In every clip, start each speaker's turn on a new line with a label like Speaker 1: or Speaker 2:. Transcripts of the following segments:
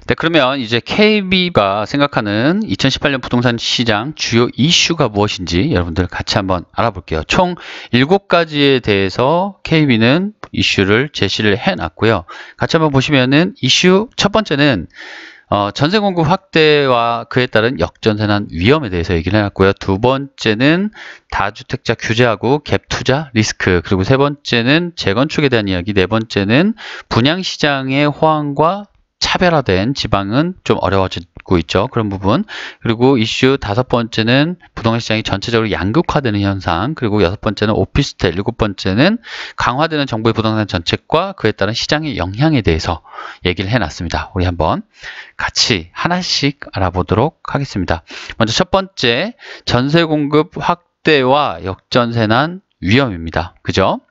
Speaker 1: 네, 그러면 이제 KB가 생각하는 2018년 부동산 시장 주요 이슈가 무엇인지 여러분들 같이 한번 알아볼게요. 총 7가지에 대해서 KB는 이슈를 제시를 해놨고요. 같이 한번 보시면은 이슈 첫 번째는 전세 공급 확대와 그에 따른 역전세난 위험에 대해서 얘기를 해놨고요. 두 번째는 다주택자 규제하고 갭 투자 리스크, 그리고 세 번째는 재건축에 대한 이야기, 네 번째는 분양시장의 호황과 차별화된 지방은 좀 어려워지고 있죠. 그런 부분. 그리고 이슈 다섯 번째는 부동산 시장이 전체적으로 양극화되는 현상. 그리고 여섯 번째는 오피스텔. 일곱 번째는 강화되는 정부의 부동산 정책과 그에 따른 시장의 영향에 대해서 얘기를 해놨습니다. 우리 한번 같이 하나씩 알아보도록 하겠습니다. 먼저 첫 번째, 전세 공급 확대와 역전세난 위험입니다. 그죠?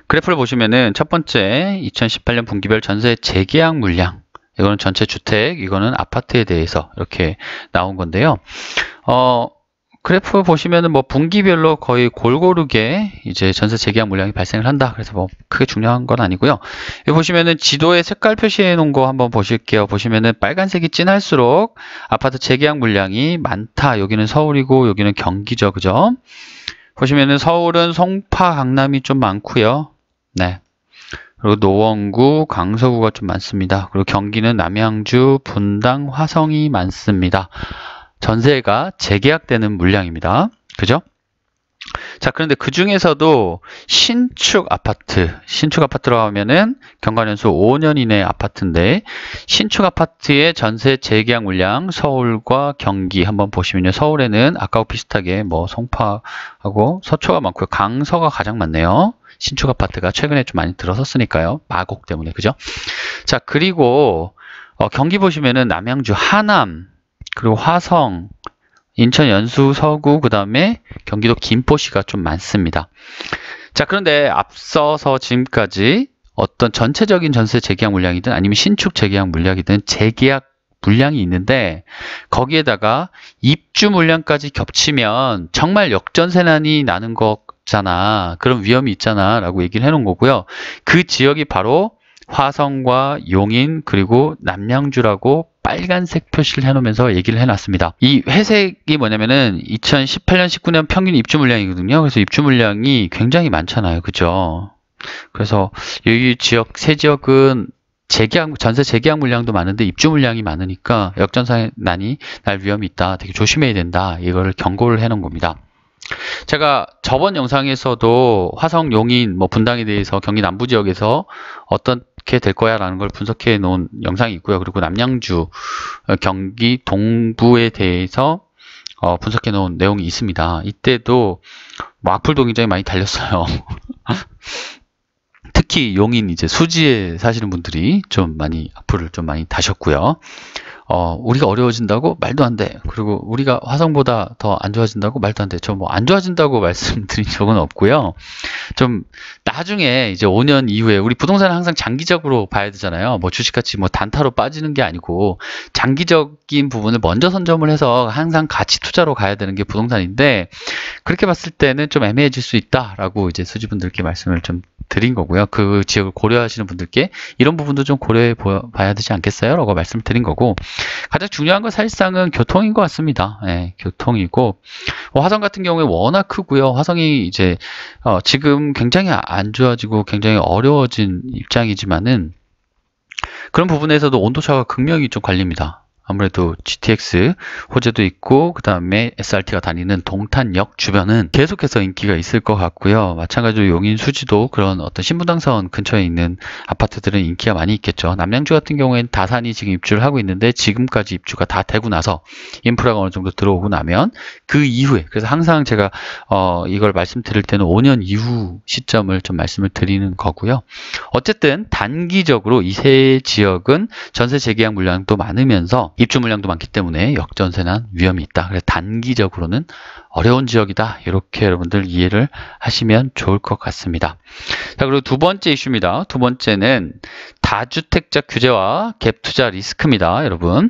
Speaker 1: 그래프를 보시면은 첫 번째 2018년 분기별 전세 재계약 물량, 이거는 전체 주택, 이거는 아파트에 대해서 이렇게 나온 건데요. 그래프 보시면은 뭐 분기별로 거의 골고루게 이제 전세 재계약 물량이 발생을 한다. 그래서 뭐 크게 중요한 건 아니고요. 여기 보시면은 지도에 색깔 표시해 놓은 거 한번 보실게요. 보시면은 빨간색이 진할수록 아파트 재계약 물량이 많다. 여기는 서울이고 여기는 경기죠. 그죠? 보시면은 서울은 송파, 강남이 좀 많고요. 네. 그리고 노원구, 강서구가 좀 많습니다. 그리고 경기는 남양주, 분당, 화성이 많습니다. 전세가 재계약되는 물량입니다. 그죠? 자, 그런데 그 중에서도 신축 아파트로 하면은 경과년수 5년 이내 아파트인데, 신축 아파트의 전세 재계약 물량 서울과 경기 한번 보시면요. 서울에는 아까와 비슷하게 뭐 송파하고 서초가 많고요. 강서가 가장 많네요. 신축 아파트가 최근에 좀 많이 들어섰으니까요. 마곡 때문에. 그죠? 자, 그리고 경기 보시면은 남양주, 하남, 그리고 화성, 인천 연수, 서구, 그 다음에 경기도 김포시가 좀 많습니다. 자, 그런데 앞서서 지금까지 어떤 전체적인 전세 재계약 물량이든 아니면 신축 재계약 물량이든 재계약 물량이 있는데, 거기에다가 입주 물량까지 겹치면 정말 역전세난이 나는 거잖아. 그런 위험이 있잖아 라고 얘기를 해놓은 거고요. 그 지역이 바로 화성과 용인 그리고 남양주라고 빨간색 표시를 해놓으면서 얘기를 해놨습니다. 이 회색이 뭐냐면은 2018년 19년 평균 입주 물량이거든요. 그래서 입주 물량이 굉장히 많잖아요. 그죠? 그래서 이 지역, 세 지역은 전세 재계약 물량도 많은데 입주 물량이 많으니까 역전세난이 날 위험이 있다. 되게 조심해야 된다. 이거를 경고를 해놓은 겁니다. 제가 저번 영상에서도 화성, 용인, 뭐 분당에 대해서 경기 남부 지역에서 어떻게 될 거야 라는 걸 분석해 놓은 영상이 있고요. 그리고 남양주, 경기 동부에 대해서 분석해 놓은 내용이 있습니다. 이때도 뭐 악플도 굉장히 많이 달렸어요. 특히 용인 이제 수지에 사시는 분들이 좀 많이 악플을 좀 많이 다셨고요. 우리가 어려워진다고? 말도 안 돼. 그리고 우리가 화성보다 더 안 좋아진다고? 말도 안 돼. 저 뭐 안 좋아진다고 말씀드린 적은 없고요. 좀 나중에 이제 5년 이후에 우리 부동산은 항상 장기적으로 봐야 되잖아요. 뭐 주식같이 뭐 단타로 빠지는 게 아니고 장기적인 부분을 먼저 선점을 해서 항상 가치 투자로 가야 되는 게 부동산인데, 그렇게 봤을 때는 좀 애매해질 수 있다라고 이제 수지분들께 말씀을 좀 드린 거고요. 그 지역을 고려하시는 분들께 이런 부분도 좀 고려해 봐야 되지 않겠어요? 라고 말씀을 드린 거고, 가장 중요한 건 사실상은 교통인 것 같습니다. 네, 교통이고, 화성 같은 경우에 워낙 크고요. 화성이 이제 지금 굉장히 안 좋아지고 굉장히 어려워진 입장이지만은 그런 부분에서도 온도차가 극명히 좀 갈립니다. 아무래도 GTX 호재도 있고 그 다음에 SRT가 다니는 동탄역 주변은 계속해서 인기가 있을 것 같고요. 마찬가지로 용인 수지도 그런 어떤 신분당선 근처에 있는 아파트들은 인기가 많이 있겠죠. 남양주 같은 경우에는 다산이 지금 입주를 하고 있는데, 지금까지 입주가 다 되고 나서 인프라가 어느 정도 들어오고 나면 그 이후에, 그래서 항상 제가 이걸 말씀드릴 때는 5년 이후 시점을 좀 말씀을 드리는 거고요. 어쨌든 단기적으로 이 세 지역은 전세 재계약 물량도 많으면서 입주 물량도 많기 때문에 역전세난 위험이 있다. 그래서 단기적으로는 어려운 지역이다. 이렇게 여러분들 이해를 하시면 좋을 것 같습니다. 자, 그리고 두 번째 이슈입니다. 두 번째는 다주택자 규제와 갭 투자 리스크입니다. 여러분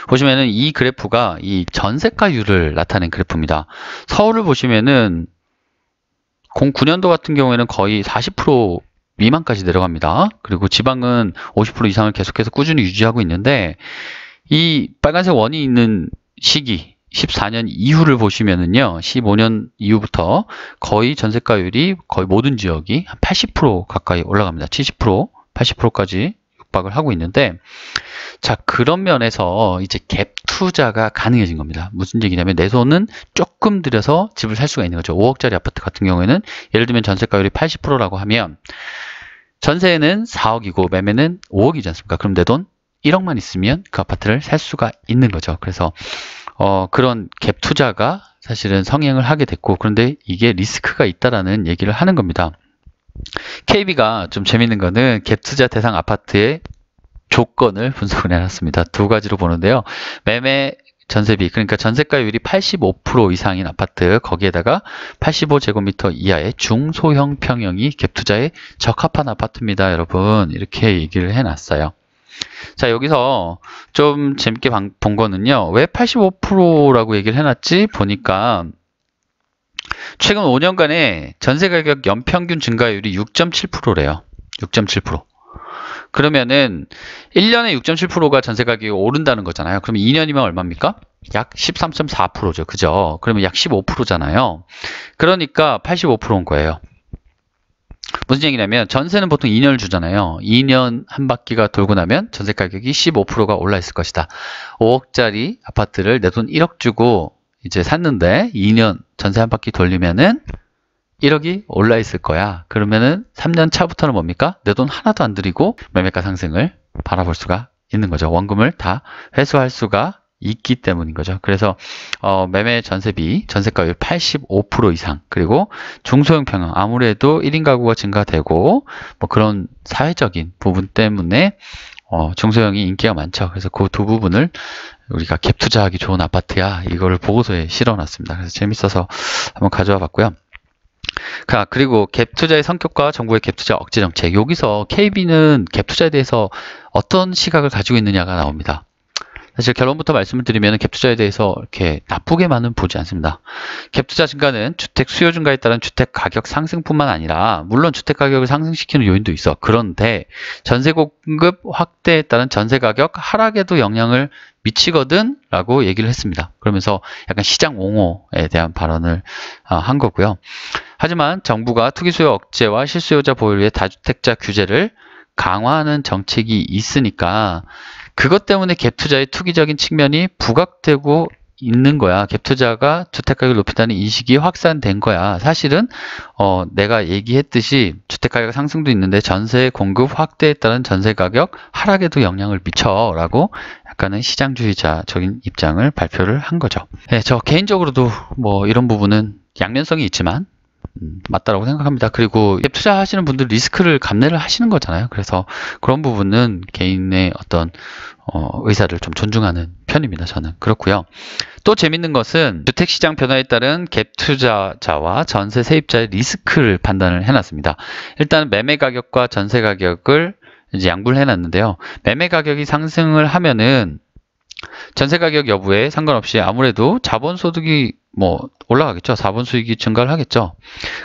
Speaker 1: 보시면은 이 그래프가 이 전세가율을 나타낸 그래프입니다. 서울을 보시면은 09년도 같은 경우에는 거의 40% 미만까지 내려갑니다. 그리고 지방은 50% 이상을 계속해서 꾸준히 유지하고 있는데 이 빨간색 원이 있는 시기 14년 이후를 보시면은요, 15년 이후부터 거의 전세가율이 거의 모든 지역이 한 80% 가까이 올라갑니다. 70%, 80%까지 육박을 하고 있는데, 자, 그런 면에서 이제 갭 투자가 가능해진 겁니다. 무슨 얘기냐면 내 손은 조금 들여서 집을 살 수가 있는 거죠. 5억짜리 아파트 같은 경우에는 예를 들면 전세가율이 80%라고 하면 전세는 4억이고 매매는 5억이지 않습니까? 그럼 내 돈 1억만 있으면 그 아파트를 살 수가 있는 거죠. 그래서 그런 갭 투자가 사실은 성행을 하게 됐고, 그런데 이게 리스크가 있다라는 얘기를 하는 겁니다. KB가 좀 재밌는 거는 갭 투자 대상 아파트의 조건을 분석을 해놨습니다. 두 가지로 보는데요. 매매 전세비, 그러니까 전세가율이 85% 이상인 아파트, 거기에다가 85제곱미터 이하의 중소형 평형이 갭 투자에 적합한 아파트입니다. 여러분, 이렇게 얘기를 해놨어요. 자, 여기서 좀 재밌게 본 거는요. 왜 85%라고 얘기를 해놨지? 보니까 최근 5년간의 전세가격 연평균 증가율이 6.7%래요. 6.7%. 그러면은 1년에 6.7%가 전세가격이 오른다는 거잖아요. 그럼 2년이면 얼마입니까? 약 13.4%죠. 그죠? 그러면 약 15%잖아요. 그러니까 85%인 거예요. 무슨 얘기냐면 전세는 보통 2년을 주잖아요. 2년 한 바퀴가 돌고 나면 전세 가격이 15%가 올라 있을 것이다. 5억짜리 아파트를 내 돈 1억 주고 이제 샀는데 2년 전세 한 바퀴 돌리면은 1억이 올라 있을 거야. 그러면은 3년 차부터는 뭡니까? 내 돈 하나도 안 들이고 매매가 상승을 바라볼 수가 있는 거죠. 원금을 다 회수할 수가 있기 때문인 거죠. 그래서 매매 전세비, 전세가율 85% 이상, 그리고 중소형 평형, 아무래도 1인 가구가 증가되고 뭐 그런 사회적인 부분 때문에 중소형이 인기가 많죠. 그래서 그 두 부분을 우리가 갭 투자하기 좋은 아파트야, 이거를 보고서에 실어놨습니다. 그래서 재밌어서 한번 가져와 봤고요. 그리고 갭 투자의 성격과 정부의 갭 투자 억제 정책, 여기서 KB는 갭 투자에 대해서 어떤 시각을 가지고 있느냐가 나옵니다. 사실 결론부터 말씀을 드리면 갭 투자에 대해서 이렇게 나쁘게만은 보지 않습니다. 갭 투자 증가는 주택 수요 증가에 따른 주택 가격 상승뿐만 아니라, 물론 주택 가격을 상승시키는 요인도 있어. 그런데 전세 공급 확대에 따른 전세 가격 하락에도 영향을 미치거든 라고 얘기를 했습니다. 그러면서 약간 시장 옹호에 대한 발언을 한 거고요. 하지만 정부가 투기 수요 억제와 실수요자 보호를 위해 다주택자 규제를 강화하는 정책이 있으니까 그것 때문에 갭 투자의 투기적인 측면이 부각되고 있는 거야. 갭 투자가 주택 가격을 높인다는 인식이 확산된 거야. 사실은 내가 얘기했듯이 주택 가격 상승도 있는데 전세 공급 확대에 따른 전세 가격 하락에도 영향을 미쳐라고 약간은 시장주의자적인 입장을 발표를 한 거죠. 네, 저 개인적으로도 뭐 이런 부분은 양면성이 있지만 맞다라고 생각합니다. 그리고 갭 투자하시는 분들 리스크를 감내를 하시는 거잖아요. 그래서 그런 부분은 개인의 어떤 의사를 좀 존중하는 편입니다. 저는 그렇고요. 또 재밌는 것은 주택시장 변화에 따른 갭 투자자와 전세 세입자의 리스크를 판단을 해놨습니다. 일단 매매 가격과 전세 가격을 이제 양분을 해놨는데요. 매매 가격이 상승을 하면은 전세 가격 여부에 상관없이 아무래도 자본소득이 뭐 올라가겠죠. 자본수익이 증가를 하겠죠.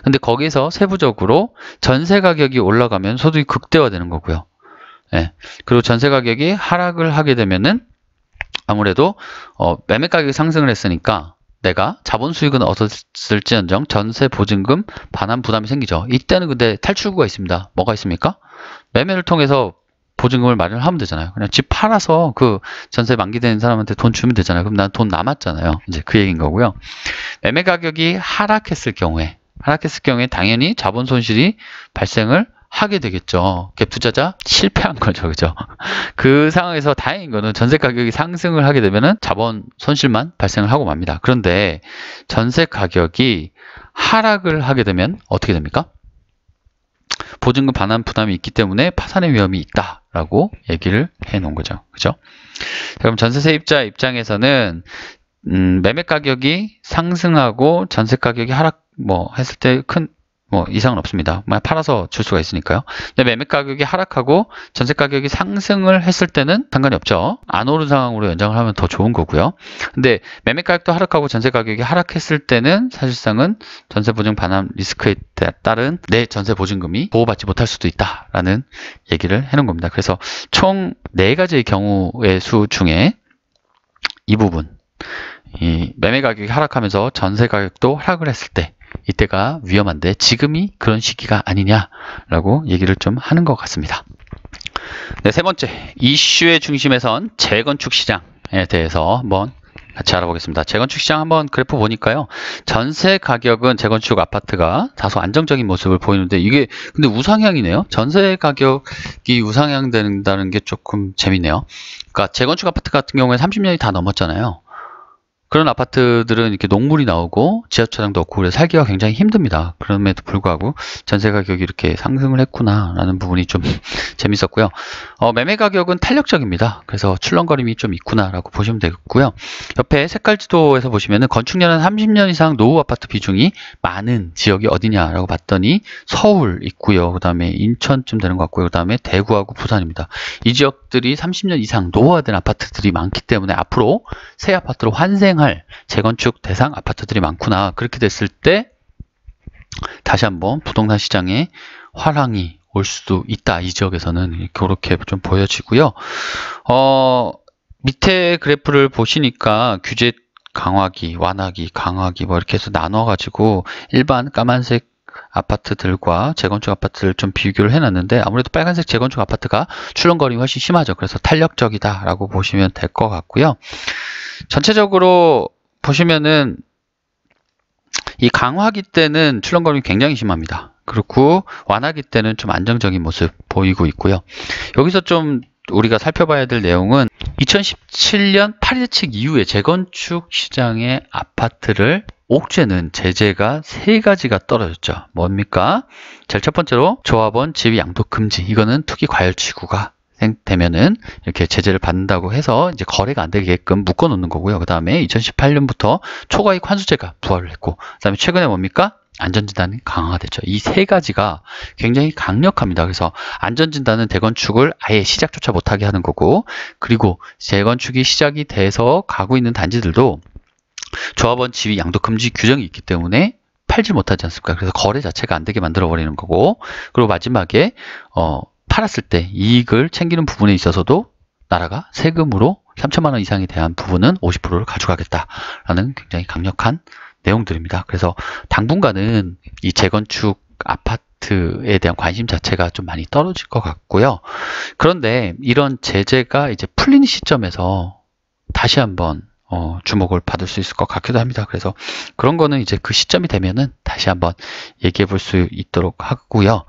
Speaker 1: 근데 거기서 세부적으로 전세 가격이 올라가면 소득이 극대화되는 거고요. 네. 그리고 전세 가격이 하락을 하게 되면은 아무래도 매매 가격이 상승을 했으니까 내가 자본수익은 얻었을지언정 전세 보증금 반환 부담이 생기죠. 이때는 근데 탈출구가 있습니다. 뭐가 있습니까? 매매를 통해서 보증금을 마련을 하면 되잖아요. 그냥 집 팔아서 그 전세 만기된 사람한테 돈 주면 되잖아요. 그럼 난 돈 남았잖아요. 이제 그 얘기인 거고요. 매매 가격이 하락했을 경우에 당연히 자본 손실이 발생을 하게 되겠죠. 갭 투자자 실패한 거죠. 그죠? 그 상황에서 다행인 거는 전세 가격이 상승을 하게 되면은 자본 손실만 발생을 하고 맙니다. 그런데 전세 가격이 하락을 하게 되면 어떻게 됩니까? 보증금 반환 부담이 있기 때문에 파산의 위험이 있다라고 얘기를 해 놓은 거죠. 그죠? 그럼 전세 세입자 입장에서는 매매 가격이 상승하고 전세 가격이 하락 했을 때 큰 뭐 이상은 없습니다. 팔아서 줄 수가 있으니까요. 근데 매매 가격이 하락하고 전세 가격이 상승을 했을 때는 상관이 없죠. 안 오른 상황으로 연장을 하면 더 좋은 거고요. 근데 매매 가격도 하락하고 전세 가격이 하락했을 때는 사실상은 전세 보증 반환 리스크에 따른 내 전세 보증금이 보호받지 못할 수도 있다라는 얘기를 해놓은 겁니다. 그래서 총 4가지의 경우의 수 중에 이 부분, 이 매매 가격이 하락하면서 전세 가격도 하락을 했을 때 이때가 위험한데 지금이 그런 시기가 아니냐라고 얘기를 좀 하는 것 같습니다. 네, 세 번째, 이슈의 중심에선 재건축 시장에 대해서 한번 같이 알아보겠습니다. 재건축 시장 한번 그래프 보니까요. 전세 가격은 재건축 아파트가 다소 안정적인 모습을 보이는데 이게 근데 우상향이네요. 전세 가격이 우상향된다는 게 조금 재밌네요. 그러니까 재건축 아파트 같은 경우에 30년이 다 넘었잖아요. 그런 아파트들은 이렇게 녹물이 나오고 지하주차장도 없고 그래서 살기가 굉장히 힘듭니다. 그럼에도 불구하고 전세 가격이 이렇게 상승을 했구나라는 부분이 좀 재밌었고요. 매매 가격은 탄력적입니다. 그래서 출렁거림이 좀 있구나라고 보시면 되겠고요. 옆에 색깔 지도에서 보시면은 건축년은 30년 이상 노후 아파트 비중이 많은 지역이 어디냐라고 봤더니 서울 있고요. 그 다음에 인천쯤 되는 것 같고요. 그 다음에 대구하고 부산입니다. 이 지역들이 30년 이상 노후화된 아파트들이 많기 때문에 앞으로 새 아파트로 환생할 재건축 대상 아파트들이 많구나. 그렇게 됐을 때 다시 한번 부동산 시장에 화랑이 올 수도 있다. 이 지역에서는 그렇게 좀 보여지고요. 밑에 그래프를 보시니까 규제 강화기, 완화기, 강화기 뭐 이렇게 해서 나눠가지고 일반 까만색 아파트들과 재건축 아파트를 좀 비교를 해놨는데 아무래도 빨간색 재건축 아파트가 출렁거림이 훨씬 심하죠. 그래서 탄력적이다라고 보시면 될 것 같고요. 전체적으로 보시면은 이 강화기 때는 출렁거림이 굉장히 심합니다. 그렇고 완화기 때는 좀 안정적인 모습 보이고 있고요. 여기서 좀 우리가 살펴봐야 될 내용은 2017년 8.17 이후에 재건축 시장의 아파트를 옥죄는 제재가 3가지가 떨어졌죠. 뭡니까? 제일 첫 번째로 조합원 지위 양도 금지. 이거는 투기 과열지구가 되면은 이렇게 제재를 받는다고 해서 이제 거래가 안 되게끔 묶어 놓는 거고요. 그 다음에 2018년부터 초과이익 환수제가 부활을 했고, 그 다음에 최근에 뭡니까? 안전진단이 강화가 됐죠. 이 3가지가 굉장히 강력합니다. 그래서 안전진단은 대건축을 아예 시작조차 못하게 하는 거고, 그리고 재건축이 시작이 돼서 가고 있는 단지들도 조합원 지위 양도 금지 규정이 있기 때문에 팔지 못하지 않습니까? 그래서 거래 자체가 안 되게 만들어 버리는 거고, 그리고 마지막에 팔았을 때 이익을 챙기는 부분에 있어서도 나라가 세금으로 3천만 원 이상에 대한 부분은 50%를 가져가겠다라는 굉장히 강력한 내용들입니다. 그래서 당분간은 이 재건축 아파트에 대한 관심 자체가 좀 많이 떨어질 것 같고요. 그런데 이런 제재가 이제 풀리는 시점에서 다시 한번 주목을 받을 수 있을 것 같기도 합니다. 그래서 그런 거는 이제 그 시점이 되면은 다시 한번 얘기해 볼 수 있도록 하고요.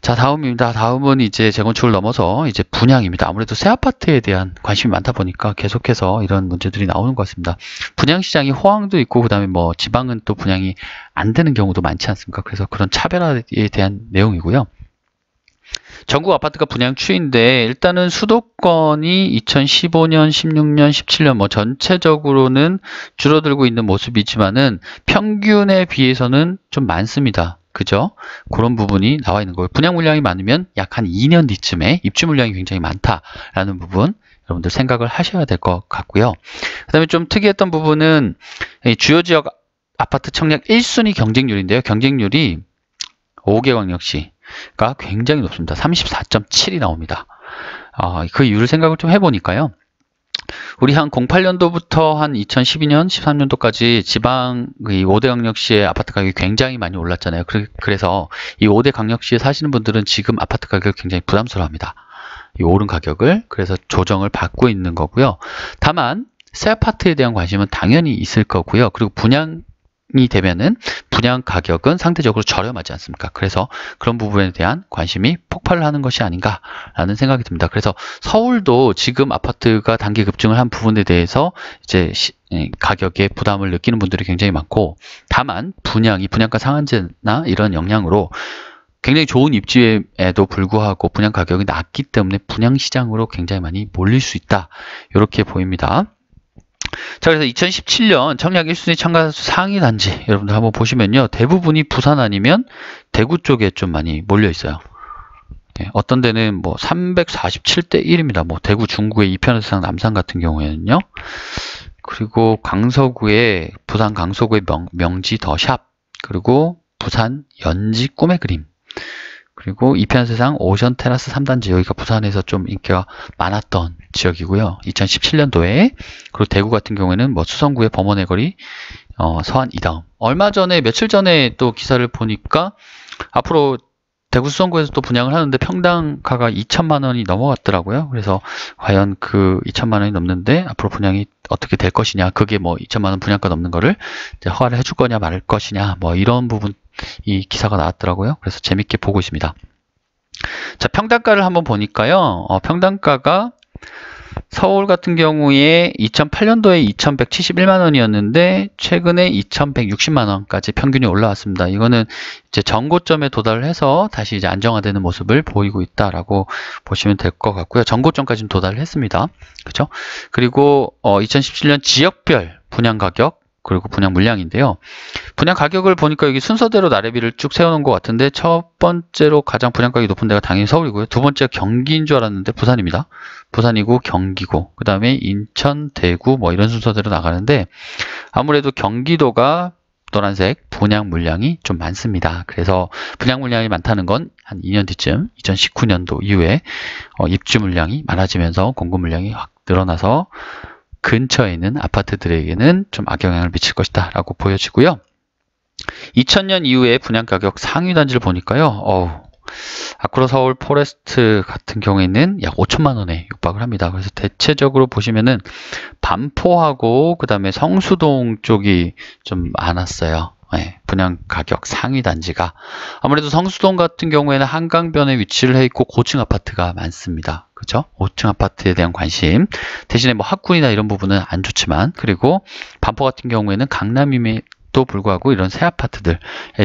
Speaker 1: 자, 다음입니다. 다음은 이제 재건축을 넘어서 이제 분양입니다. 아무래도 새 아파트에 대한 관심이 많다 보니까 계속해서 이런 문제들이 나오는 것 같습니다. 분양 시장이 호황도 있고, 그 다음에 뭐 지방은 또 분양이 안 되는 경우도 많지 않습니까? 그래서 그런 차별화에 대한 내용이고요. 전국 아파트가 분양 추이인데 일단은 수도권이 2015년, 16년, 17년 뭐 전체적으로는 줄어들고 있는 모습이지만은 평균에 비해서는 좀 많습니다. 그죠? 그런 부분이 나와 있는 거예요. 분양 물량이 많으면 약 한 2년 뒤쯤에 입주 물량이 굉장히 많다라는 부분 여러분들 생각을 하셔야 될 것 같고요. 그 다음에 좀 특이했던 부분은 주요 지역 아파트 청약 1순위 경쟁률인데요. 경쟁률이 5개 광역시가 굉장히 높습니다. 34.7이 나옵니다. 그 이유를 생각을 좀 해보니까요. 우리 한 08년도부터 한 2012년, 13년도까지 지방 5대 강력시의 아파트 가격이 굉장히 많이 올랐잖아요. 그래서 이 5대 강력시에 사시는 분들은 지금 아파트 가격을 굉장히 부담스러워합니다. 이 오른 가격을. 그래서 조정을 받고 있는 거고요. 다만 새 아파트에 대한 관심은 당연히 있을 거고요. 그리고 분양이 되면은 분양 가격은 상대적으로 저렴하지 않습니까? 그래서 그런 부분에 대한 관심이 폭발을 하는 것이 아닌가라는 생각이 듭니다. 그래서 서울도 지금 아파트가 단기 급증을 한 부분에 대해서 이제 가격에 부담을 느끼는 분들이 굉장히 많고, 다만 분양가 상한제나 이런 영향으로 굉장히 좋은 입지에도 불구하고 분양 가격이 낮기 때문에 분양 시장으로 굉장히 많이 몰릴 수 있다. 이렇게 보입니다. 자, 그래서 2017년 청약 1순위 참가수 상위 단지 여러분들 한번 보시면요. 대부분이 부산 아니면 대구 쪽에 좀 많이 몰려 있어요. 네, 어떤 데는 뭐 347대 1입니다. 뭐 대구 중구의 이편에서 남산 같은 경우에는요. 그리고 강서구의 부산 강서구의 명지 더샵, 그리고 부산 연지 꿈의 그림, 그리고 이편세상 오션 테라스 3단지, 여기가 부산에서 좀 인기가 많았던 지역이고요. 2017년도에. 그리고 대구 같은 경우에는 뭐 수성구의 범원의 거리, 서안 이다음. 얼마 전에, 며칠 전에 또 기사를 보니까 앞으로 대구 수성구에서 또 분양을 하는데 평당가가 2천만 원이 넘어갔더라고요. 그래서 과연 그 2천만 원이 넘는데 앞으로 분양이 어떻게 될 것이냐, 그게 뭐 2천만 원 분양가 넘는 거를 이제 허가를 해줄 거냐 말 것이냐, 뭐 이런 부분, 이 기사가 나왔더라고요. 그래서 재밌게 보고 있습니다. 자, 평당가를 한번 보니까요. 평당가가 서울 같은 경우에 2008년도에 2,171만 원이었는데 최근에 2,160만 원까지 평균이 올라왔습니다. 이거는 이제 전고점에 도달을 해서 다시 이제 안정화되는 모습을 보이고 있다라고 보시면 될 것 같고요. 전고점까지는 도달을 했습니다. 그렇죠? 그리고 2017년 지역별 분양 가격, 그리고 분양 물량인데요. 분양 가격을 보니까 여기 순서대로 나래비를 쭉 세워놓은 것 같은데, 첫 번째로 가장 분양 가격이 높은 데가 당연히 서울이고요. 두 번째가 경기인 줄 알았는데 부산입니다. 부산이고 경기고, 그 다음에 인천, 대구 뭐 이런 순서대로 나가는데, 아무래도 경기도가 노란색 분양 물량이 좀 많습니다. 그래서 분양 물량이 많다는 건 한 2년 뒤쯤 2019년도 이후에 입주 물량이 많아지면서 공급 물량이 확 늘어나서 근처에 있는 아파트들에게는 좀 악영향을 미칠 것이다 라고 보여지고요. 2000년 이후에 분양가격 상위 단지를 보니까요. 아크로 서울 포레스트 같은 경우에는 약 5천만 원에 육박을 합니다. 그래서 대체적으로 보시면은 반포하고 그 다음에 성수동 쪽이 좀 많았어요. 네, 분양 가격 상위 단지가. 아무래도 성수동 같은 경우에는 한강변에 위치를 해 있고 고층 아파트가 많습니다. 그죠? 5층 아파트에 대한 관심. 대신에 뭐 학군이나 이런 부분은 안 좋지만, 그리고 반포 같은 경우에는 강남임에도 불구하고 이런 새 아파트들에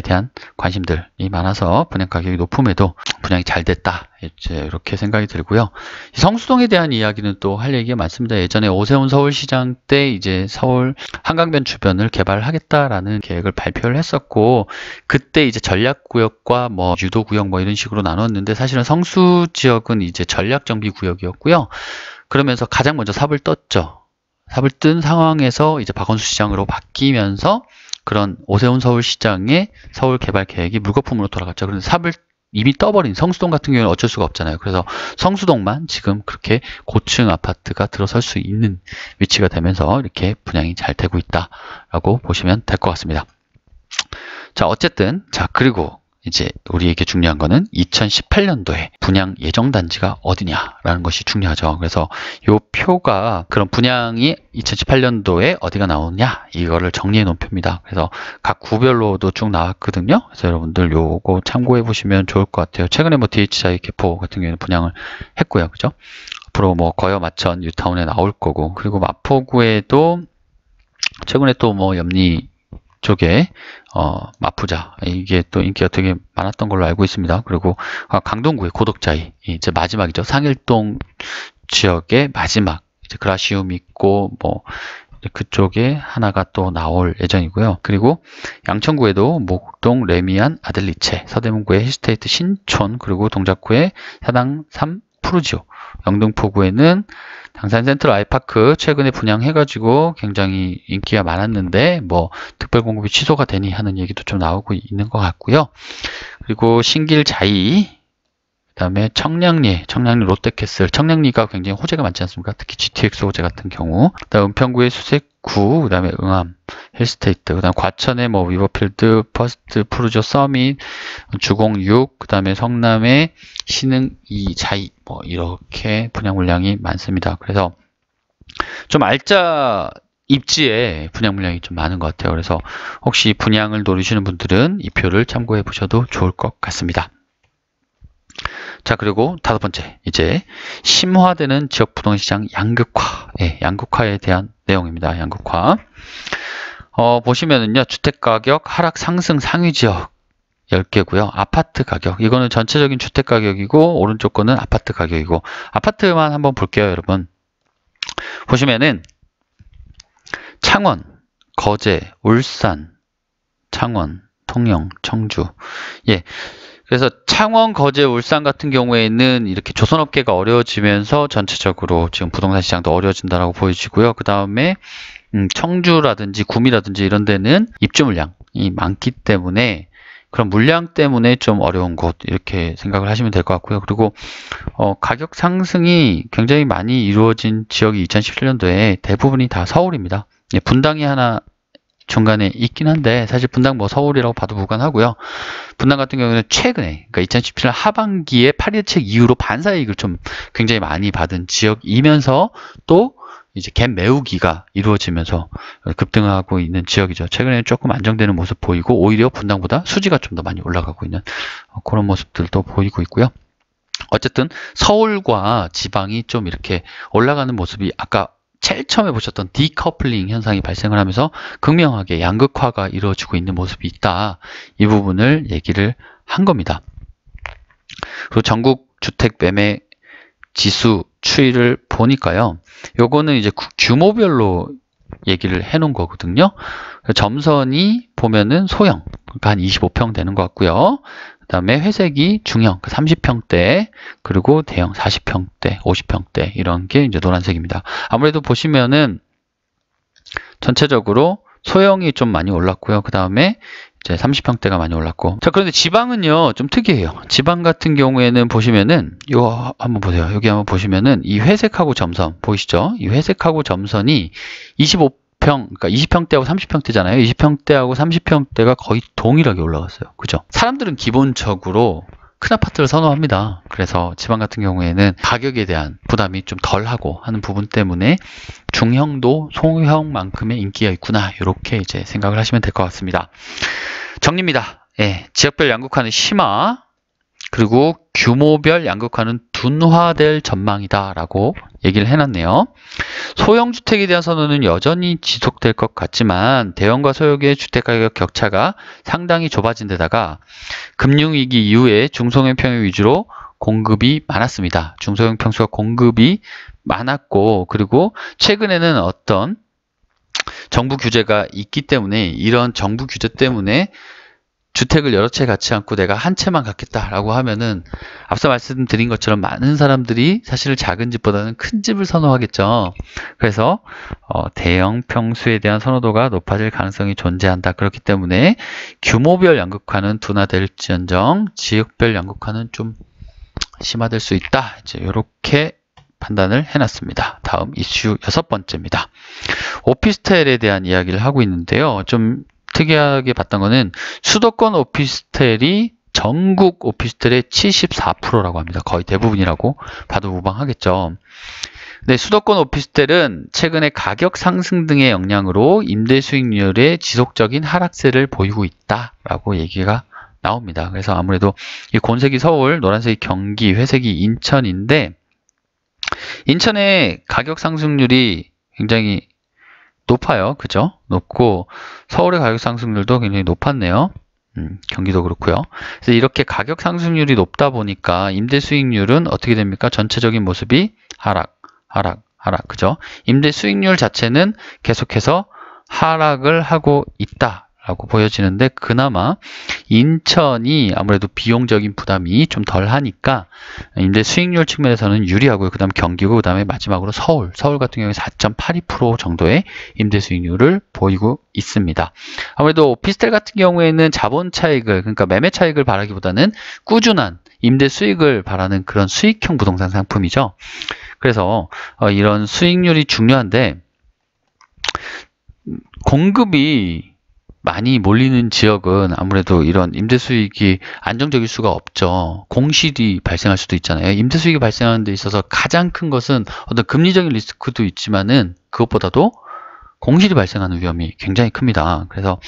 Speaker 1: 대한 관심들이 많아서 분양 가격이 높음에도 분양이 잘 됐다, 이제 이렇게 생각이 들고요. 성수동에 대한 이야기는 또 할 얘기가 많습니다. 예전에 오세훈 서울시장 때 이제 서울 한강변 주변을 개발하겠다라는 계획을 발표를 했었고, 그때 이제 전략구역과 뭐 유도구역 뭐 이런 식으로 나눴는데, 사실은 성수 지역은 이제 전략정비구역이었고요. 그러면서 가장 먼저 삽을 떴죠. 삽을 뜬 상황에서 이제 박원순 시장으로 바뀌면서 그런 오세훈 서울시장의 서울 개발 계획이 물거품으로 돌아갔죠. 그런데 삽을 이미 떠버린 성수동 같은 경우는 어쩔 수가 없잖아요. 그래서 성수동만 지금 그렇게 고층 아파트가 들어설 수 있는 위치가 되면서 이렇게 분양이 잘 되고 있다라고 보시면 될 것 같습니다. 자, 어쨌든, 자, 그리고 이제 우리에게 중요한 거는 2018년도에 분양 예정 단지가 어디냐라는 것이 중요하죠. 그래서 이 표가 그런 분양이 2018년도에 어디가 나오느냐, 이거를 정리해 놓은 표입니다. 그래서 각 구별로도 쭉 나왔거든요. 그래서 여러분들 요거 참고해 보시면 좋을 것 같아요. 최근에 뭐 DHI 개포 같은 경우에는 분양을 했고요. 그죠? 앞으로 뭐 거여 마천 뉴타운에 나올 거고, 그리고 마포구에도 최근에 또 뭐 염리 쪽에 마푸자, 이게 또 인기가 되게 많았던 걸로 알고 있습니다. 그리고 강동구의 고덕자이, 이제 마지막이죠. 상일동 지역의 마지막, 이제 그라시움 있고 뭐 그쪽에 하나가 또 나올 예정이고요. 그리고 양천구에도 목동 레미안 아들리체, 서대문구의 힐스테이트 신촌, 그리고 동작구의 사당 3 푸르지오, 영등포구에는 당산 센트럴 아이파크 최근에 분양해가지고 굉장히 인기가 많았는데 뭐 특별 공급이 취소가 되니 하는 얘기도 좀 나오고 있는 것 같고요. 그리고 신길 자이, 그 다음에 청량리 롯데캐슬, 청량리가 굉장히 호재가 많지 않습니까? 특히 GTX 호재 같은 경우. 그다음 은평구의 수색구, 그 다음에 응암 힐스테이트, 그 다음 과천의 뭐 위버필드, 퍼스트 푸르조 서밋, 주공 6, 그 다음에 성남의 신흥 2 자이, 뭐 이렇게 분양 물량이 많습니다. 그래서 좀 알짜 입지에 분양 물량이 좀 많은 것 같아요. 그래서 혹시 분양을 노리시는 분들은 이 표를 참고해 보셔도 좋을 것 같습니다. 자, 그리고 다섯 번째, 이제 심화되는 지역 부동시장 양극화, 양극화에 대한 내용입니다. 양극화. 보시면은요, 주택가격 하락 상승 상위 지역 10개고요. 아파트 가격, 이거는 전체적인 주택 가격이고, 오른쪽 거는 아파트 가격이고, 아파트만 한번 볼게요, 여러분. 보시면은 창원, 거제, 울산, 창원, 통영, 청주. 예. 그래서 창원, 거제, 울산 같은 경우에는 이렇게 조선업계가 어려워지면서 전체적으로 지금 부동산 시장도 어려워진다라고 보여지고요. 그 다음에 청주라든지 구미라든지 이런 데는 입주 물량이 많기 때문에 그런 물량 때문에 좀 어려운 곳 이렇게 생각을 하시면 될 것 같고요. 그리고 가격 상승이 굉장히 많이 이루어진 지역이 2017년도에 대부분이 다 서울입니다. 예, 분당이 하나 중간에 있긴 한데 사실 분당 뭐 서울이라고 봐도 무관하고요. 분당 같은 경우는 최근에 그러니까 2017년 하반기에 8.1책 이후로 반사이익을 좀 굉장히 많이 받은 지역이면서 또 이제 갭 메우기가 이루어지면서 급등하고 있는 지역이죠. 최근에는 조금 안정되는 모습 보이고 오히려 분당보다 수지가 좀 더 많이 올라가고 있는 그런 모습들도 보이고 있고요. 어쨌든 서울과 지방이 좀 이렇게 올라가는 모습이 아까 제일 처음에 보셨던 디커플링 현상이 발생을 하면서 극명하게 양극화가 이루어지고 있는 모습이 있다. 이 부분을 얘기를 한 겁니다. 그리고 전국 주택 매매 지수 추이를 보니까요. 요거는 이제 규모별로 얘기를 해 놓은 거거든요. 점선이 보면은 소형, 그러니까 한 25평 되는 것 같고요. 그 다음에 회색이 중형, 30평대, 그리고 대형 40평대, 50평대 이런 게 이제 노란색입니다. 아무래도 보시면은 전체적으로 소형이 좀 많이 올랐고요. 그 다음에 이제 30평대가 많이 올랐고. 자, 그런데 지방은요, 좀 특이해요. 지방 같은 경우에는 보시면은, 이거 한번 보세요. 여기 한번 보시면은, 이 회색하고 점선, 보이시죠? 이 회색하고 점선이 25평, 그러니까 20평대하고 30평대잖아요. 20평대하고 30평대가 거의 동일하게 올라갔어요. 그죠? 사람들은 기본적으로 큰 아파트를 선호합니다. 그래서 지방 같은 경우에는 가격에 대한 부담이 좀 덜하고 하는 부분 때문에 중형도 소형만큼의 인기가 있구나. 이렇게 이제 생각을 하시면 될 것 같습니다. 정리입니다. 예, 지역별 양극화는 심화, 그리고 규모별 양극화는 둔화될 전망이다라고 얘기를 해놨네요. 소형주택에 대한 선호는 여전히 지속될 것 같지만 대형과 소형의 주택가격 격차가 상당히 좁아진 데다가 금융위기 이후에 중소형 평형 위주로 공급이 많았습니다. 중소형 평수가 공급이 많았고 그리고 최근에는 어떤 정부 규제가 있기 때문에 이런 정부 규제 때문에 주택을 여러 채 갖지 않고 내가 한 채만 갖겠다라고 하면은 앞서 말씀드린 것처럼 많은 사람들이 사실 작은 집보다는 큰 집을 선호하겠죠. 그래서 대형 평수에 대한 선호도가 높아질 가능성이 존재한다. 그렇기 때문에 규모별 양극화는 둔화될지언정 지역별 양극화는 좀 심화될 수 있다. 이제 이렇게 판단을 해놨습니다. 다음 이슈 6번째입니다. 오피스텔에 대한 이야기를 하고 있는데요. 좀 특이하게 봤던 거는 수도권 오피스텔이 전국 오피스텔의 74%라고 합니다. 거의 대부분이라고 봐도 무방하겠죠. 네, 수도권 오피스텔은 최근에 가격 상승 등의 영향으로 임대 수익률의 지속적인 하락세를 보이고 있다라고 얘기가 나옵니다. 그래서 아무래도 이 곤색이 서울, 노란색이 경기, 회색이 인천인데 인천의 가격 상승률이 굉장히 높아요. 그죠? 높고 서울의 가격 상승률도 굉장히 높았네요. 경기도 그렇고요. 그래서 이렇게 가격 상승률이 높다 보니까 임대 수익률은 어떻게 됩니까? 전체적인 모습이 하락. 그죠? 임대 수익률 자체는 계속해서 하락을 하고 있다라고 보여지는데 그나마 인천이 아무래도 비용적인 부담이 좀 덜하니까 임대 수익률 측면에서는 유리하고요. 그 다음 경기고 그 다음에 마지막으로 서울 같은 경우에 4.82% 정도의 임대 수익률을 보이고 있습니다. 아무래도 오피스텔 같은 경우에는 자본 차익을 그러니까 매매 차익을 바라기보다는 꾸준한 임대 수익을 바라는 그런 수익형 부동산 상품이죠. 그래서 이런 수익률이 중요한데 공급이 많이 몰리는 지역은 아무래도 이런 임대 수익이 안정적일 수가 없죠. 공실이 발생할 수도 있잖아요. 임대 수익이 발생하는 데 있어서 가장 큰 것은 어떤 금리적인 리스크도 있지만은 그것보다도 공실이 발생하는 위험이 굉장히 큽니다. 그래서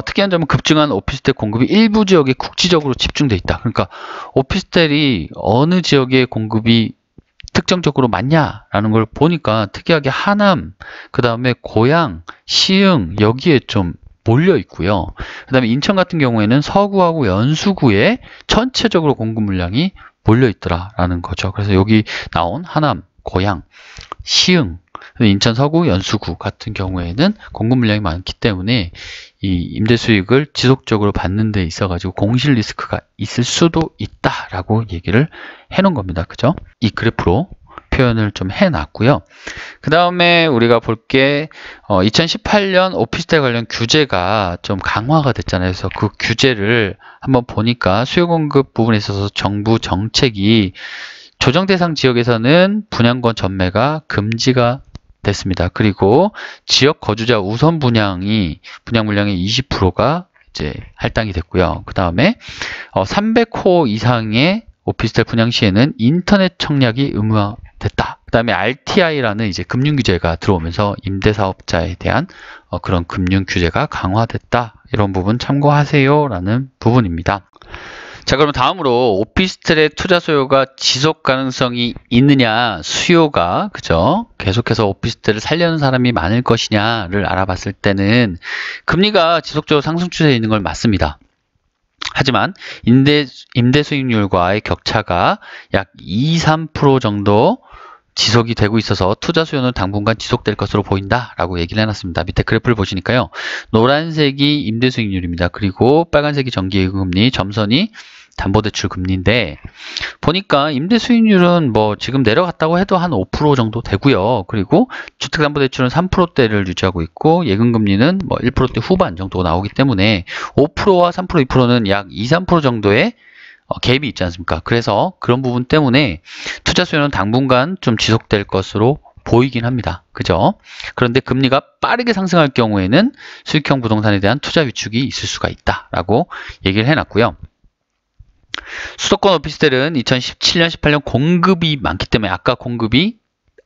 Speaker 1: 특이한 점은 급증한 오피스텔 공급이 일부 지역에 국지적으로 집중돼 있다. 그러니까 오피스텔이 어느 지역에 공급이 특정적으로 많냐라는 걸 보니까 특이하게 하남, 그 다음에 고양, 시흥 여기에 좀 몰려 있고요. 그 다음에 인천 같은 경우에는 서구하고 연수구에 전체적으로 공급 물량이 몰려 있더라라는 거죠. 그래서 여기 나온 하남, 고양, 시흥, 인천 서구, 연수구 같은 경우에는 공급 물량이 많기 때문에 이 임대 수익을 지속적으로 받는 데 있어가지고 공실 리스크가 있을 수도 있다라고 얘기를 해놓은 겁니다. 그죠? 이 그래프로 표현을 좀 해놨고요. 그 다음에 우리가 볼 게 2018년 오피스텔 관련 규제가 좀 강화가 됐잖아요. 그래서 그 규제를 한번 보니까 수요 공급 부분에 있어서 정부 정책이 조정 대상 지역에서는 분양권 전매가 금지가 됐습니다. 그리고 지역 거주자 우선 분양 물량의 20%가 이제 할당이 됐고요. 그 다음에 300호 이상의 오피스텔 분양 시에는 인터넷 청약이 의무화됐다. 그 다음에 RTI라는 이제 금융 규제가 들어오면서 임대사업자에 대한 그런 금융 규제가 강화됐다. 이런 부분 참고하세요라는 부분입니다. 자, 그럼 다음으로 오피스텔의 투자 수요가 지속 가능성이 있느냐, 수요가 그죠? 계속해서 오피스텔을 살려는 사람이 많을 것이냐를 알아봤을 때는 금리가 지속적으로 상승 추세에 있는 걸 맞습니다. 하지만 임대 수익률과의 격차가 약 2~3% 정도 지속이 되고 있어서 투자 수요는 당분간 지속될 것으로 보인다라고 얘기를 해놨습니다. 밑에 그래프를 보시니까요. 노란색이 임대 수익률입니다. 그리고 빨간색이 정기예금금리, 점선이 담보대출 금리인데 보니까 임대 수익률은 뭐 지금 내려갔다고 해도 한 5% 정도 되고요. 그리고 주택담보대출은 3%대를 유지하고 있고 예금금리는 뭐 1%대 후반 정도 나오기 때문에 5%와 3%, 2%는 약 2~3% 정도의 갭이 있지 않습니까? 그래서 그런 부분 때문에 투자 수요는 당분간 좀 지속될 것으로 보이긴 합니다. 그죠? 그런데 금리가 빠르게 상승할 경우에는 수익형 부동산에 대한 투자 위축이 있을 수가 있다라고 얘기를 해놨고요. 수도권 오피스텔은 2017년, 18년 공급이 많기 때문에 아까 공급이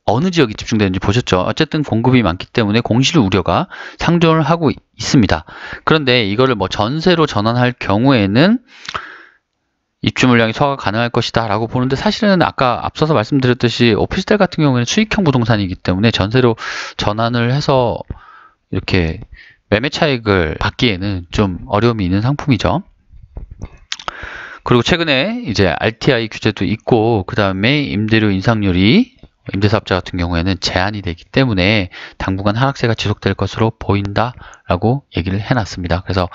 Speaker 1: 어느 지역이 집중되는지 보셨죠? 어쨌든 공급이 많기 때문에 공실 우려가 상존을 하고 있습니다. 그런데 이거를 뭐 전세로 전환할 경우에는 입주 물량이 소화가 가능할 것이다 라고 보는데 사실은 아까 앞서서 말씀드렸듯이 오피스텔 같은 경우에는 수익형 부동산이기 때문에 전세로 전환을 해서 이렇게 매매 차익을 받기에는 좀 어려움이 있는 상품이죠. 그리고 최근에 이제 RTI 규제도 있고 그 다음에 임대료 인상률이 임대사업자 같은 경우에는 제한이 되기 때문에 당분간 하락세가 지속될 것으로 보인다라고 얘기를 해놨습니다. 그래서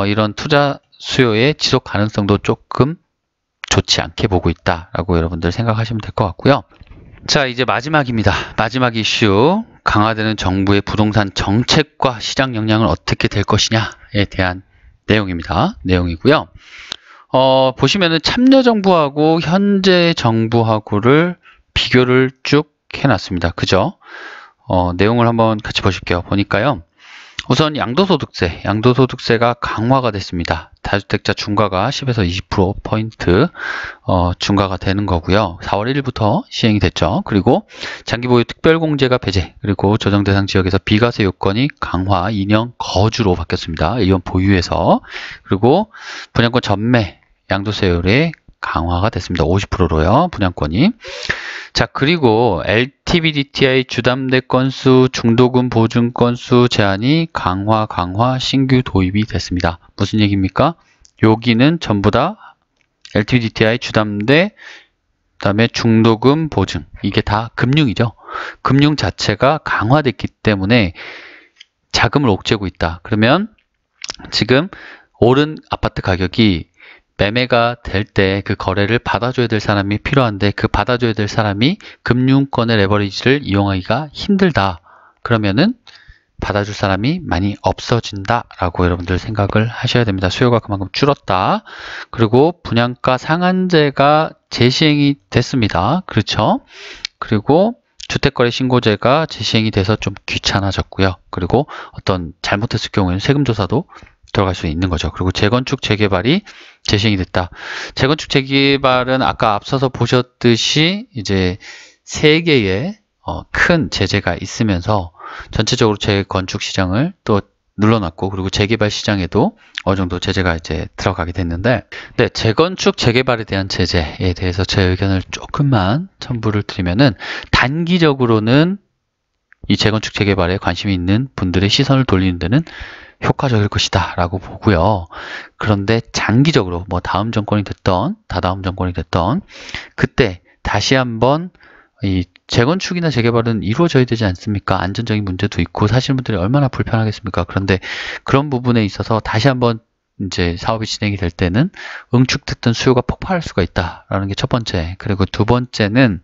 Speaker 1: 이런 투자 수요의 지속 가능성도 조금 좋지 않게 보고 있다라고 여러분들 생각하시면 될 것 같고요. 자, 이제 마지막입니다. 마지막 이슈, 강화되는 정부의 부동산 정책과 시장 영향은 어떻게 될 것이냐에 대한 내용이고요. 보시면은 참여정부하고 현재 정부하고를 비교를 쭉 해놨습니다. 그죠? 내용을 한번 같이 보실게요. 보니까요. 우선 양도소득세가 강화가 됐습니다. 다주택자 중과가 10에서 20%포인트 중과가 되는 거고요. 4월 1일부터 시행이 됐죠. 그리고 장기보유 특별공제가 배제, 그리고 조정대상 지역에서 비과세 요건이 강화, 2년 거주로 바뀌었습니다. 1년 보유에서. 그리고 분양권 전매 양도세율이 강화가 됐습니다. 50%로요. 분양권이. 자, 그리고 LTV DTI 주담대 건수, 중도금 보증 건수 제한이 강화 신규 도입이 됐습니다. 무슨 얘기입니까? 여기는 전부 다 LTV DTI 주담대, 그다음에 중도금 보증, 이게 다 금융이죠. 금융 자체가 강화됐기 때문에 자금을 옥죄고 있다. 그러면 지금 오른 아파트 가격이 매매가 될 때 그 거래를 받아줘야 될 사람이 필요한데 그 받아줘야 될 사람이 금융권의 레버리지를 이용하기가 힘들다. 그러면은 받아줄 사람이 많이 없어진다라고 여러분들 생각을 하셔야 됩니다. 수요가 그만큼 줄었다. 그리고 분양가 상한제가 재시행이 됐습니다. 그렇죠? 그리고 주택거래 신고제가 재시행이 돼서 좀 귀찮아졌고요. 그리고 어떤 잘못했을 경우에는 세금조사도 들어갈 수 있는 거죠. 그리고 재건축 재개발이 재시행이 됐다. 재건축 재개발은 아까 앞서서 보셨듯이 이제 3개의 큰 제재가 있으면서 전체적으로 재건축 시장을 또 눌러놨고, 그리고 재개발 시장에도 어느 정도 제재가 이제 들어가게 됐는데, 네, 재건축 재개발에 대한 제재에 대해서 제 의견을 조금만 첨부를 드리면은, 단기적으로는 이 재건축 재개발에 관심이 있는 분들의 시선을 돌리는 데는 효과적일 것이다 라고 보고요. 그런데 장기적으로 뭐 다음 정권이 됐던 다다음 정권이 됐던 그때 다시 한번 이 재건축이나 재개발은 이루어져야 되지 않습니까? 안전적인 문제도 있고 사시는 분들이 얼마나 불편하겠습니까? 그런데 그런 부분에 있어서 다시 한번 이제 사업이 진행이 될 때는 응축됐던 수요가 폭발할 수가 있다라는 게 첫 번째. 그리고 두 번째는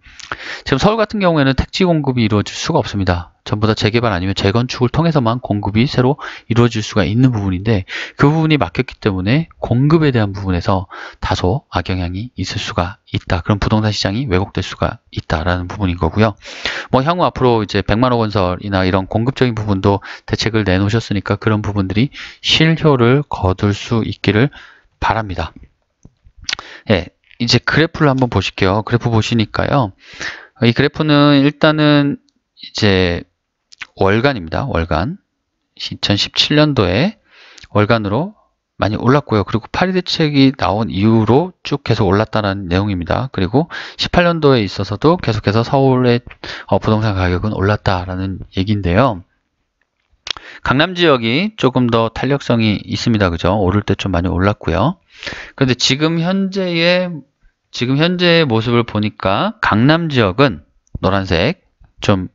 Speaker 1: 지금 서울 같은 경우에는 택지 공급이 이루어질 수가 없습니다. 전부 다 재개발 아니면 재건축을 통해서만 공급이 새로 이루어질 수가 있는 부분인데 그 부분이 막혔기 때문에 공급에 대한 부분에서 다소 악영향이 있을 수가 있다. 그럼 부동산 시장이 왜곡될 수가 있다라는 부분인 거고요. 뭐 향후 앞으로 이제 100만호 건설이나 이런 공급적인 부분도 대책을 내놓으셨으니까 그런 부분들이 실효를 거둘 수 있기를 바랍니다. 예, 이제 그래프를 한번 보실게요. 그래프 보시니까요. 이 그래프는 일단은 이제 월간입니다. 월간. 2017년도에 월간으로 많이 올랐고요. 그리고 파리 대책이 나온 이후로 쭉 계속 올랐다는 내용입니다. 그리고 18년도에 있어서도 계속해서 서울의 부동산 가격은 올랐다라는 얘기인데요. 강남 지역이 조금 더 탄력성이 있습니다. 그죠? 오를 때 좀 많이 올랐고요. 그런데 지금 현재의 모습을 보니까 강남 지역은 노란색 좀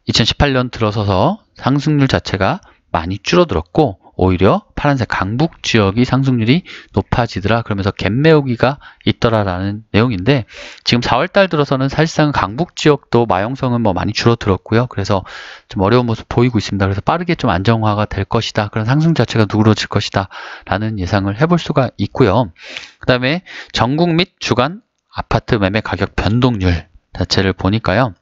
Speaker 1: 2018년 들어서서 상승률 자체가 많이 줄어들었고 오히려 파란색 강북 지역이 상승률이 높아지더라. 그러면서 갭 메우기가 있더라라는 내용인데 지금 4월달 들어서는 사실상 강북 지역도 마용성은 뭐 많이 줄어들었고요. 그래서 좀 어려운 모습 보이고 있습니다. 그래서 빠르게 좀 안정화가 될 것이다. 그런 상승 자체가 누그러질 것이다. 라는 예상을 해볼 수가 있고요. 그 다음에 전국 및 주간 아파트 매매 가격 변동률 자체를 보니까요.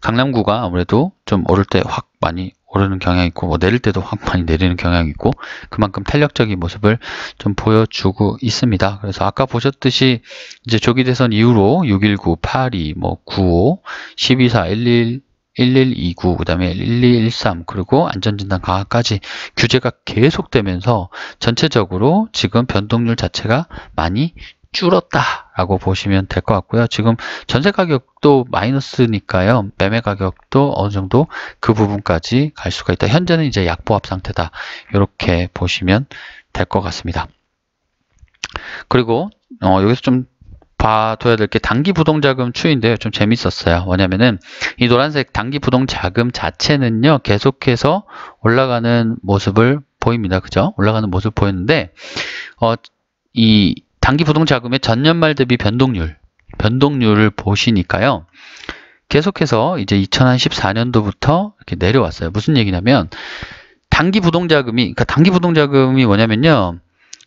Speaker 1: 강남구가 아무래도 좀 오를 때 확 많이 오르는 경향이 있고 뭐 내릴 때도 확 많이 내리는 경향이 있고 그만큼 탄력적인 모습을 좀 보여주고 있습니다. 그래서 아까 보셨듯이 이제 조기 대선 이후로 619, 82, 뭐 95, 12.4, 11, 1129, 그 다음에 1213 그리고 안전진단 강화까지 규제가 계속되면서 전체적으로 지금 변동률 자체가 많이 줄었다라고 보시면 될 것 같고요. 지금 전세 가격도 마이너스니까요. 매매 가격도 어느 정도 그 부분까지 갈 수가 있다. 현재는 이제 약보합 상태다. 이렇게 보시면 될 것 같습니다. 그리고 여기서 좀 봐둬야 될 게 단기 부동자금 추이인데요. 좀 재밌었어요. 뭐냐면은 이 노란색 단기 부동자금 자체는요. 계속해서 올라가는 모습을 보입니다. 그죠? 올라가는 모습을 보였는데 이 단기 부동자금의 전년 말 대비 변동률을 보시니까요. 계속해서 이제 2014년도부터 이렇게 내려왔어요. 무슨 얘기냐면 단기 부동자금이 뭐냐면요.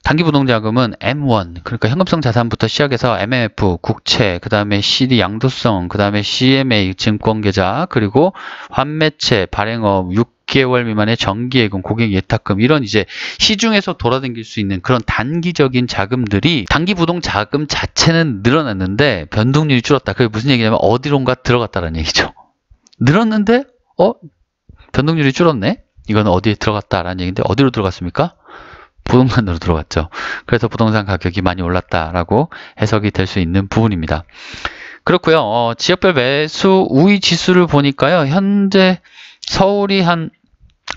Speaker 1: 단기 부동자금은 M1, 그러니까 현금성 자산부터 시작해서 MMF, 국채, 그 다음에 CD 양도성, 그 다음에 CMA, 증권계좌, 그리고 환매채, 발행업, 6개월 미만의 정기예금, 고객 예탁금 이런 이제 시중에서 돌아다닐 수 있는 그런 단기적인 자금들이 단기 부동자금 자체는 늘어났는데 변동률이 줄었다. 그게 무슨 얘기냐면 어디론가 들어갔다는 얘기죠. 늘었는데 변동률이 줄었네? 이건 어디에 들어갔다라는 얘기인데 어디로 들어갔습니까? 부동산으로 들어갔죠. 그래서 부동산 가격이 많이 올랐다라고 해석이 될 수 있는 부분입니다. 그렇고요. 지역별 매수 우위 지수를 보니까요. 현재 서울이 한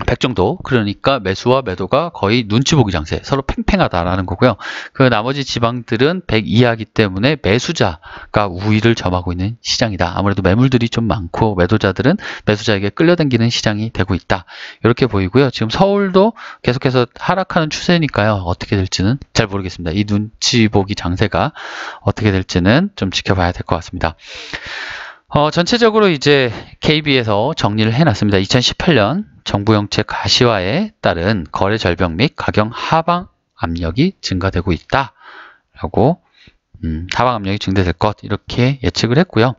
Speaker 1: 100 정도, 그러니까 매수와 매도가 거의 눈치 보기 장세, 서로 팽팽하다라는 거고요. 그 나머지 지방들은 100 이하이기 때문에 매수자가 우위를 점하고 있는 시장이다. 아무래도 매물들이 좀 많고 매도자들은 매수자에게 끌려당기는 시장이 되고 있다. 이렇게 보이고요. 지금 서울도 계속해서 하락하는 추세니까요. 어떻게 될지는 잘 모르겠습니다. 이 눈치 보기 장세가 어떻게 될지는 좀 지켜봐야 될 것 같습니다. 전체적으로 이제 KB에서 정리를 해놨습니다. 2018년 정부 정책 가시화에 따른 거래 절벽 및 가격 하방 압력이 증가되고 있다라고 하방 압력이 증대될 것 이렇게 예측을 했고요.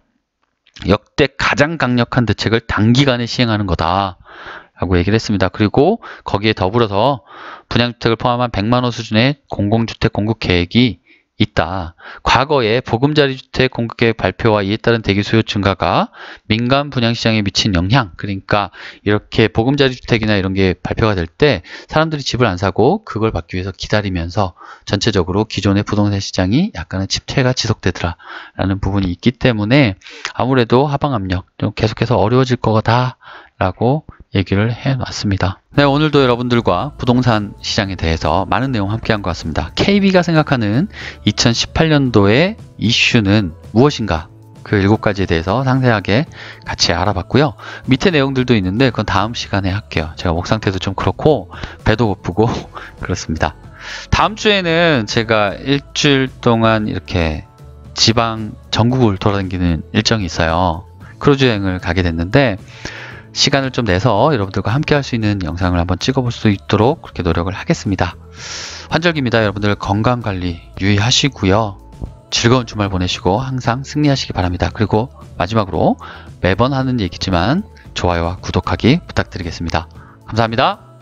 Speaker 1: 역대 가장 강력한 대책을 단기간에 시행하는 거다라고 얘기를 했습니다. 그리고 거기에 더불어서 분양주택을 포함한 100만 호 수준의 공공주택 공급 계획이 있다. 과거에 보금자리주택 공급계획 발표와 이에 따른 대기 수요 증가가 민간 분양시장에 미친 영향, 그러니까 이렇게 보금자리주택이나 이런 게 발표가 될 때 사람들이 집을 안 사고 그걸 받기 위해서 기다리면서 전체적으로 기존의 부동산 시장이 약간의 침체가 지속되더라 라는 부분이 있기 때문에 아무래도 하방 압력 좀 계속해서 어려워질 거다 라고 얘기를 해놨습니다. 네, 오늘도 여러분들과 부동산 시장에 대해서 많은 내용 함께한 것 같습니다. KB가 생각하는 2018년도의 이슈는 무엇인가? 그 7가지에 대해서 상세하게 같이 알아봤고요. 밑에 내용들도 있는데 그건 다음 시간에 할게요. 제가 목 상태도 좀 그렇고 배도 고프고 그렇습니다. 다음 주에는 제가 일주일 동안 이렇게 지방 전국을 돌아다니는 일정이 있어요. 크루즈 여행을 가게 됐는데 시간을 좀 내서 여러분들과 함께 할 수 있는 영상을 한번 찍어볼 수 있도록 그렇게 노력을 하겠습니다. 환절기입니다. 여러분들 건강관리 유의하시고요. 즐거운 주말 보내시고 항상 승리하시기 바랍니다. 그리고 마지막으로 매번 하는 얘기지만 좋아요와 구독하기 부탁드리겠습니다. 감사합니다.